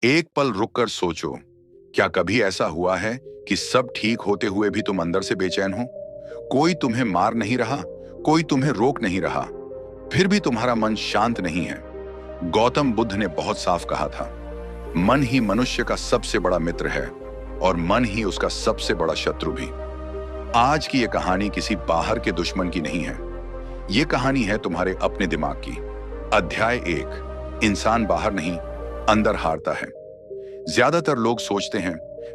एक पल रुककर सोचो, क्या कभी ऐसा हुआ है कि सब ठीक होते हुए भी तुम अंदर से बेचैन हो? कोई तुम्हें मार नहीं रहा, कोई तुम्हें रोक नहीं रहा, फिर भी तुम्हारा मन शांत नहीं है। गौतम बुद्ध ने बहुत साफ कहा था, मन ही मनुष्य का सबसे बड़ा मित्र है और मन ही उसका सबसे बड़ा शत्रु भी। आज की यह कहानी किसी बाहर के दुश्मन की नहीं है, यह कहानी है तुम्हारे अपने दिमाग की। अध्याय 1, इंसान बाहर नहीं, अंदर हारता है। ज्यादातर लोग सोचते हैं,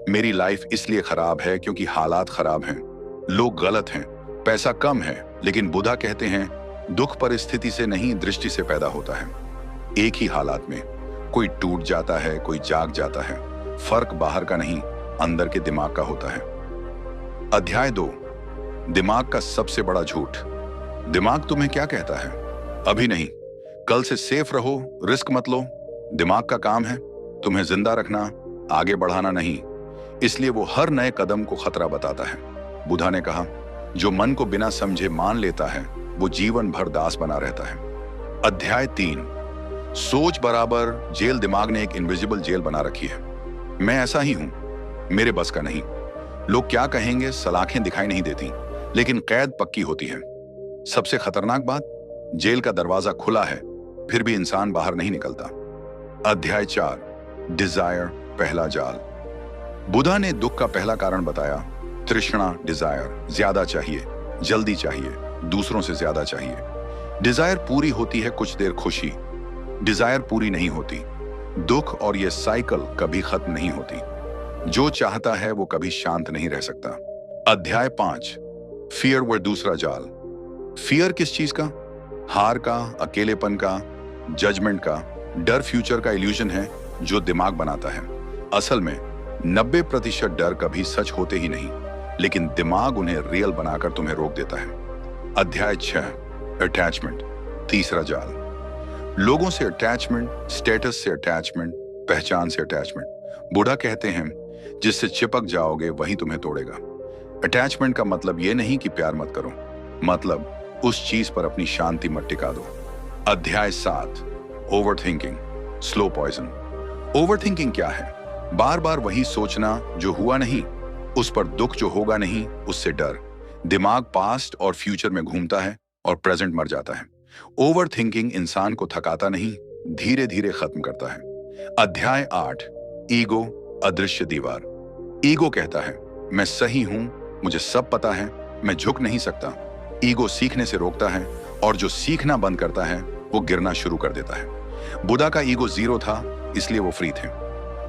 मेरी लाइफ इसलिए खराब है क्योंकि हालात खराब हैं, लोग गलत हैं, पैसा कम है। लेकिन बुद्धा कहते हैं, दुख परिस्थिति से नहीं, दृष्टि से पैदा होता है। एक ही हालात में कोई टूट जाता है, कोई जाग जाता है। फर्क बाहर का नहीं, अंदर के दिमाग का होता है। अध्याय 2, दिमाग का सबसे बड़ा झूठ। दिमाग तुम्हें क्या कहता है? अभी नहीं, कल से सेफ रहो, रिस्क मत लो। दिमाग का काम है तुम्हें जिंदा रखना, आगे बढ़ाना नहीं। इसलिए वो हर नए कदम को खतरा बताता है। बुद्धा ने कहा, जो मन को बिना समझे मान लेता है वो जीवन भर दास बना रहता है। अध्याय 3, सोच बराबर जेल। दिमाग ने एक इनविजिबल जेल बना रखी है। मैं ऐसा ही हूं, मेरे बस का नहीं, लोग क्या कहेंगे, सलाखें दिखाई नहीं देती, लेकिन कैद पक्की होती है। सबसे खतरनाक बात, जेल का दरवाजा खुला है फिर भी इंसान बाहर नहीं निकलता। अध्याय 4, डिजायर, पहला जाल। बुद्धा ने दुख का पहला कारण बताया, तृष्णा, डिजायर, ज्यादा चाहिए, जल्दी चाहिए, दूसरों से ज्यादा चाहिए। डिजायर पूरी होती है कुछ देर खुशी, डिजायर पूरी नहीं होती दुख, और यह साइकिल कभी खत्म नहीं होती। जो चाहता है वो कभी शांत नहीं रह सकता। अध्याय 5, फियर व दूसरा जाल। फियर किस चीज का? हार का, अकेलेपन का, जजमेंट का। डर फ्यूचर का इल्यूजन है जो दिमाग बनाता है। असल में 90% डर कभी सच होते ही नहीं, लेकिन दिमाग उन्हें रियल बनाकर तुम्हें रोक देता है। अध्याय 6, अटैचमेंट, तीसरा जाल। लोगों से अटैचमेंट, स्टेटस से अटैचमेंट, पहचान से अटैचमेंट। बुद्धा कहते हैं, जिससे चिपक जाओगे वही तुम्हें तोड़ेगा। अटैचमेंट का मतलब यह नहीं कि प्यार मत करो, मतलब उस चीज पर अपनी शांति मत टिका दो। अध्याय 7, ओवरथिंकिंग, स्लो पॉइजन। ओवरथिंकिंग क्या है? बार बार वही सोचना जो हुआ नहीं, उस पर दुख जो होगा नहीं, उससे डर। दिमाग पास्ट और फ्यूचर में घूमता है और प्रेजेंट मर जाता है। ओवरथिंकिंग इंसान को थकाता नहीं, धीरे धीरे खत्म करता है। अध्याय 8, ईगो, अदृश्य दीवार। ईगो कहता है, मैं सही हूं, मुझे सब पता है, मैं झुक नहीं सकता। ईगो सीखने से रोकता है, और जो सीखना बंद करता है वो गिरना शुरू कर देता है। बुद्धा का ईगो 0 था, इसलिए वो फ्री थे।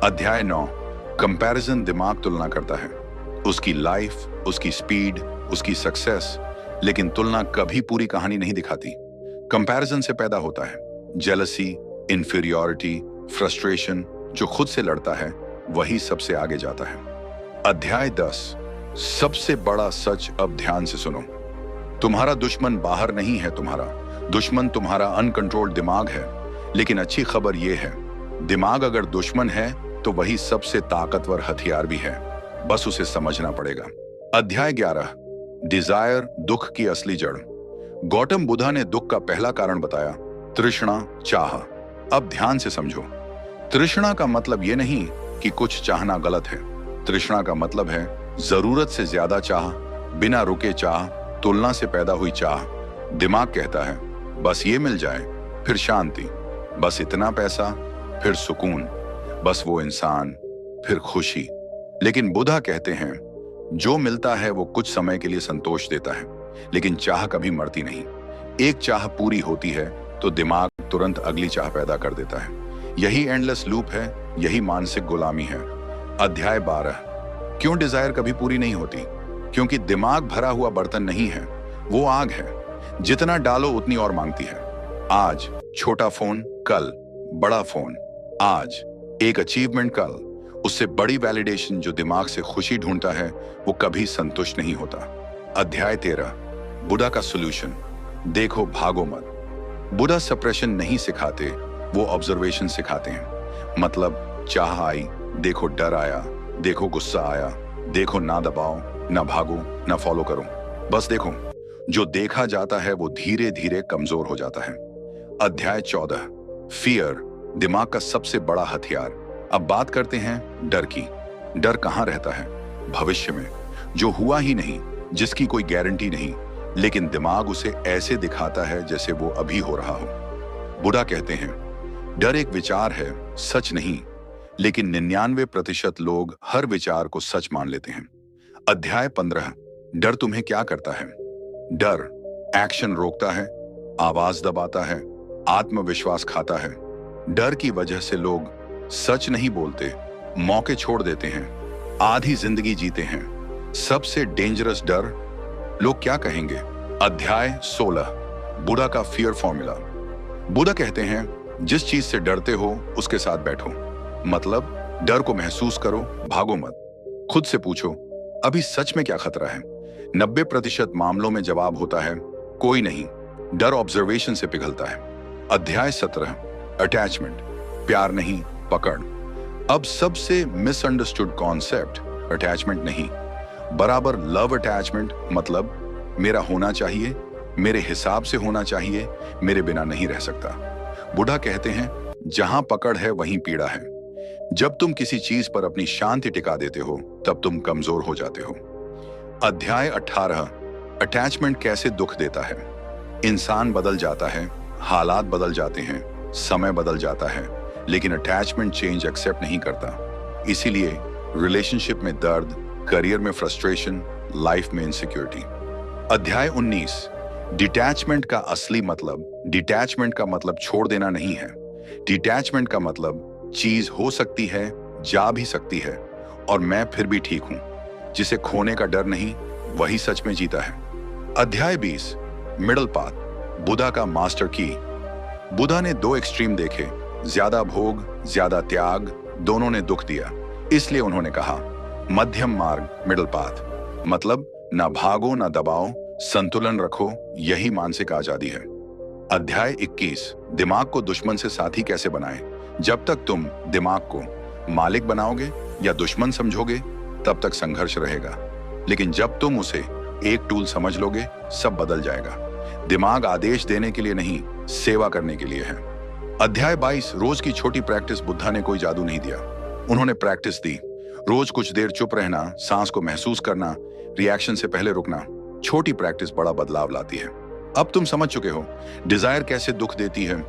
अध्याय 9, कंपैरिजन। दिमाग तुलना करता है, उसकी लाइफ, उसकी स्पीड, उसकी सक्सेस, लेकिन तुलना कभी पूरी कहानी नहीं दिखाती। कंपैरिजन से पैदा होता है जेलसी, इंफीरियॉरिटी, फ्रस्ट्रेशन। जो खुद से लड़ता है वही सबसे आगे जाता है। अध्याय 10, सबसे बड़ा सच। अब ध्यान से सुनो, तुम्हारा दुश्मन बाहर नहीं है, तुम्हारा दुश्मन तुम्हारा अनकंट्रोल्ड दिमाग है। लेकिन अच्छी खबर यह है, दिमाग अगर दुश्मन है तो वही सबसे ताकतवर हथियार भी है, बस उसे समझना पड़ेगा। अध्याय 11, डिजायर, दुख की असली जड़। गौतम बुद्धा ने दुख का पहला कारण बताया, तृष्णा, चाह। अब ध्यान से समझो, तृष्णा का मतलब यह नहीं कि कुछ चाहना गलत है। तृष्णा का मतलब है जरूरत से ज्यादा चाह, बिना रुके चाह, तुलना से पैदा हुई चाह। दिमाग कहता है, बस ये मिल जाए, फिर शांति, बस इतना पैसा, फिर सुकून, बस वो इंसान, फिर खुशी। लेकिन बुद्धा कहते हैं, जो मिलता है वो कुछ समय के लिए संतोष देता है, लेकिन चाह कभी मरती नहीं। एक चाह पूरी होती है तो दिमाग तुरंत अगली चाह पैदा कर देता है। यही एंडलेस लूप है, यही मानसिक गुलामी है। अध्याय 12, क्यों डिजायर कभी पूरी नहीं होती? क्योंकि दिमाग भरा हुआ बर्तन नहीं है, वो आग है, जितना डालो उतनी और मांगती है। आज छोटा फोन, कल बड़ा फोन। आज एक अचीवमेंट, कल उससे बड़ी वैलिडेशन। जो दिमाग से खुशी ढूंढता है वो कभी संतुष्ट नहीं होता। अध्याय 13, बुद्धा का सॉल्यूशन। देखो, भागो मत। बुद्धा सप्रेशन नहीं सिखाते, वो ऑब्जर्वेशन सिखाते हैं। मतलब चाह आई, देखो डर आया, देखो गुस्सा आया, देखो ना दबाओ, ना भागो, ना फॉलो करो, बस देखो। जो देखा जाता है वो धीरे धीरे कमजोर हो जाता है। अध्याय 14, फियर, दिमाग का सबसे बड़ा हथियार। अब बात करते हैं डर की। डर कहाँ रहता है? भविष्य में, जो हुआ ही नहीं, जिसकी कोई गारंटी नहीं, लेकिन दिमाग उसे ऐसे दिखाता है जैसे वो अभी हो रहा हो। बुधा कहते हैं डर एक विचार है, सच नहीं, लेकिन 99% लोग हर विचार को सच मान लेते हैं। अध्याय 15। डर तुम्हें क्या करता है? डर एक्शन रोकता है, आवाज दबाता है, आत्मविश्वास खाता है। डर की वजह से लोग सच नहीं बोलते, मौके छोड़ देते हैं, आधी जिंदगी जीते हैं। सबसे डेंजरस डर, लोग क्या कहेंगे? अध्याय 16। बुधा का फियर फॉर्मूला। बुधा कहते हैं जिस चीज से डरते हो उसके साथ बैठो। मतलब डर को महसूस करो, भागो मत। खुद से पूछो अभी सच में क्या खतरा है? 90% मामलों में जवाब होता है कोई नहीं। डर ऑब्जर्वेशन से पिघलता है। अध्याय 17। अटैचमेंट। प्यार नहीं, पकड़। अब सबसे मिसअंडरस्टूड कॉन्सेप्ट अटैचमेंट नहीं, बराबर लव अटैचमेंट। मतलब मेरा होना चाहिए, मेरे हिसाब से होना चाहिए, मेरे बिना नहीं रह सकता। बुधा कहते हैं जहां पकड़ है वहीं पीड़ा है। जब तुम किसी चीज पर अपनी शांति टिका देते हो तब तुम कमजोर हो जाते हो। अध्याय 18। अटैचमेंट कैसे दुख देता है? इंसान बदल जाता है, हालात बदल जाते हैं, समय बदल जाता है, लेकिन अटैचमेंट चेंज एक्सेप्ट नहीं करता। इसीलिए रिलेशनशिप में दर्द, करियर में फ्रस्ट्रेशन, लाइफ में इनसिक्योरिटी। अध्याय 19। डिटैचमेंट का असली मतलब। डिटैचमेंट का मतलब छोड़ देना नहीं है। डिटैचमेंट का मतलब चीज हो सकती है, जा भी सकती है, और मैं फिर भी ठीक हूं। जिसे खोने का डर नहीं, वही सच में जीता है। अध्याय 20। Middle path. बुधा का मास्टर की। बुधा ने दो एक्सट्रीम देखे, ज्यादा भोग, ज्यादा त्याग, दोनों ने दुख दिया। इसलिए उन्होंने कहा मध्यम मार्ग, मिडल पाथ। मतलब ना भागो ना दबाओ, संतुलन रखो, यही मानसिक आजादी है। अध्याय 21। दिमाग को दुश्मन से साथी कैसे बनाएं। जब तक तुम दिमाग को मालिक बनाओगे या दुश्मन समझोगे तब तक संघर्ष रहेगा, लेकिन जब तुम उसे एक टूल समझ लोगे सब बदल जाएगा। दिमाग आदेश देने के लिए नहीं, सेवा करने के लिए है। अध्याय 22। रोज की छोटी प्रैक्टिस। बुद्धा ने कोई जादू नहीं दिया, उन्होंने प्रैक्टिस दी। रोज कुछ देर चुप रहना, सांस को महसूस करना, रिएक्शन से पहले रुकना। छोटी प्रैक्टिस बड़ा बदलाव लाती है। अब तुम समझ चुके हो डिजायर कैसे दुख देती है,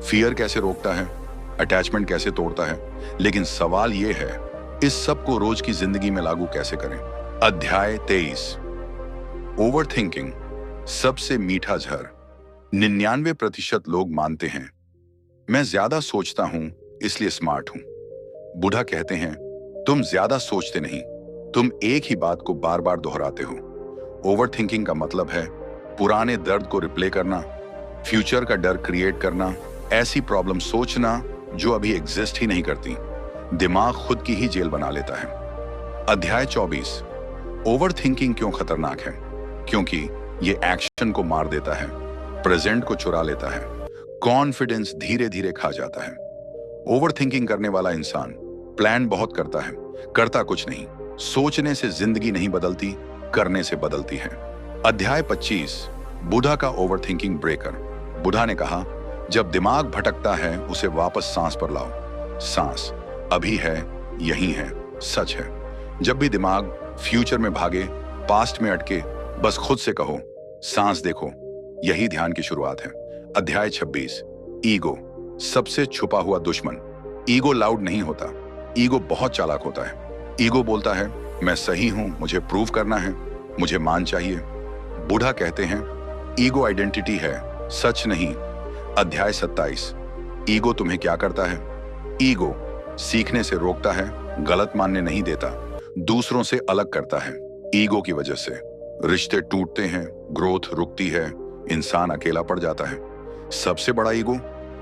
फियर कैसे रोकता है, अटैचमेंट कैसे तोड़ता है। लेकिन सवाल यह है इस सब को रोज की जिंदगी में लागू कैसे करें। अध्याय 23। ओवर थिंकिंग, सबसे मीठा जहर। 99% लोग मानते हैं मैं ज्यादा सोचता हूं इसलिए स्मार्ट हूं। बुधा कहते हैं तुम ज्यादा सोचते नहीं, तुम एक ही बात को बार बार दोहराते हो। ओवर थिंकिंग का मतलब है पुराने दर्द को रिप्ले करना, फ्यूचर का डर क्रिएट करना, ऐसी प्रॉब्लम सोचना जो अभी एग्जिस्ट ही नहीं करती। दिमाग खुद की ही जेल बना लेता है। अध्याय 24। ओवर थिंकिंग क्यों खतरनाक है? क्योंकि ये एक्शन को मार देता है, प्रेजेंट को चुरा लेता है, कॉन्फिडेंस धीरे धीरे खा जाता है। ओवर थिंकिंग करने वाला इंसान प्लान बहुत करता है, करता कुछ नहीं। सोचने से जिंदगी नहीं बदलती, करने से बदलती है। अध्याय 25। बुधा का ओवर थिंकिंग ब्रेकर। बुधा ने कहा जब दिमाग भटकता है उसे वापस सांस पर लाओ। सांस अभी है, यही है, सच है। जब भी दिमाग फ्यूचर में भागे, पास्ट में अटके, बस खुद से कहो सांस देखो, यही ध्यान की शुरुआत है। अध्याय 26। ईगो, सबसे छुपा हुआ दुश्मन। ईगो लाउड नहीं होता, ईगो बहुत चालाक होता है। ईगो बोलता है मैं सही हूं, मुझे प्रूव करना है, मुझे मान चाहिए। बुधा कहते हैं ईगो आइडेंटिटी है, सच नहीं। अध्याय 27। ईगो तुम्हें क्या करता है? ईगो सीखने से रोकता है, गलत मानने नहीं देता, दूसरों से अलग करता है। ईगो की वजह से रिश्ते टूटते हैं, ग्रोथ रुकती है, इंसान अकेला पड़ जाता है। सबसे बड़ा ईगो,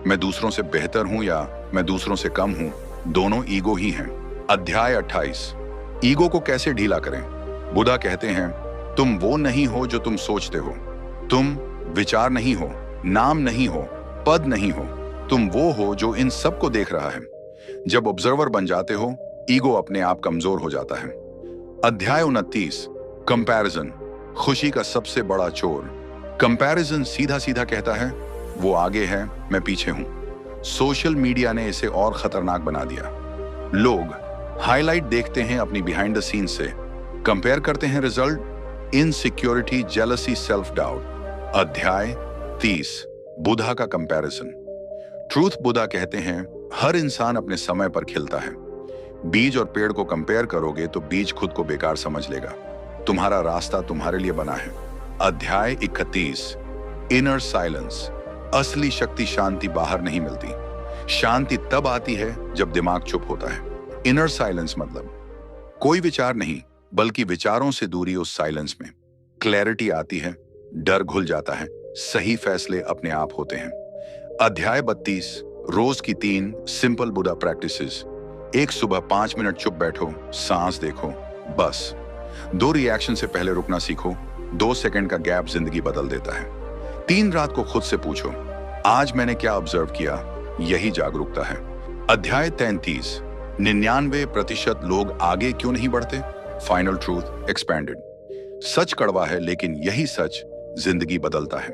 मैं दूसरों से बेहतर हूं या मैं दूसरों से कम हूं, दोनों ईगो ही हैं। अध्याय 28। ईगो को कैसे ढीला करें? बुधा कहते हैं तुम वो नहीं हो जो तुम सोचते हो, तुम विचार नहीं हो, नाम नहीं हो, पद नहीं हो, तुम वो हो जो इन सब को देख रहा है। जब ऑब्जर्वर बन जाते हो, ईगो अपने आप कमजोर हो जाता है। अध्याय 29। कंपैरिजन, खुशी का सबसे बड़ा चोर। कंपैरिजन सीधा सीधा कहता है वो आगे है, मैं पीछे हूं। सोशल मीडिया ने इसे और खतरनाक बना दिया। लोग हाईलाइट देखते हैं अपनी बिहाइंड द सीन से, कंपेयर करते हैं result, insecurity, jealousy, self doubt. अध्याय 30, बुधा का कंपैरिजन। ट्रूथ बुधा कहते हैं हर इंसान अपने समय पर खिलता है। बीज और पेड़ को कंपेयर करोगे तो बीज खुद को बेकार समझ लेगा। तुम्हारा रास्ता तुम्हारे लिए बना है। अध्याय 31, इनर साइलेंस। असली शक्ति शांति बाहर नहीं मिलती। शांति तब आती है जब दिमाग चुप होता है। इनर साइलेंस मतलब कोई विचार नहीं, बल्कि विचारों से दूरी। उस साइलेंस में क्लैरिटी आती है, डर घुल जाता है, सही फैसले अपने आप होते हैं। अध्याय 32, रोज की 3 सिंपल बुधा प्रैक्टिसेस। एक, सुबह 5 मिनट चुप बैठो, सांस देखो, बस। 2, रिएक्शन से पहले रुकना सीखो, 2 सेकंड का गैप जिंदगी बदल देता है। 3, रात को खुद से पूछो, आज मैंने क्या ऑब्जर्व किया। यही जागरूकता है। अध्याय 33, 99% लोग आगे क्यों नहीं बढ़ते। Final truth expanded. सच कड़वा है, लेकिन यही सच जिंदगी बदलता है।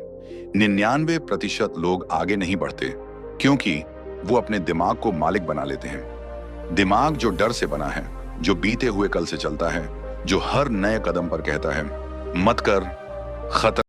99% लोग आगे नहीं बढ़ते क्योंकि वो अपने दिमाग को मालिक बना लेते हैं। दिमाग जो डर से बना है, जो बीते हुए कल से चलता है, जो हर नए कदम पर कहता है मत कर, खतर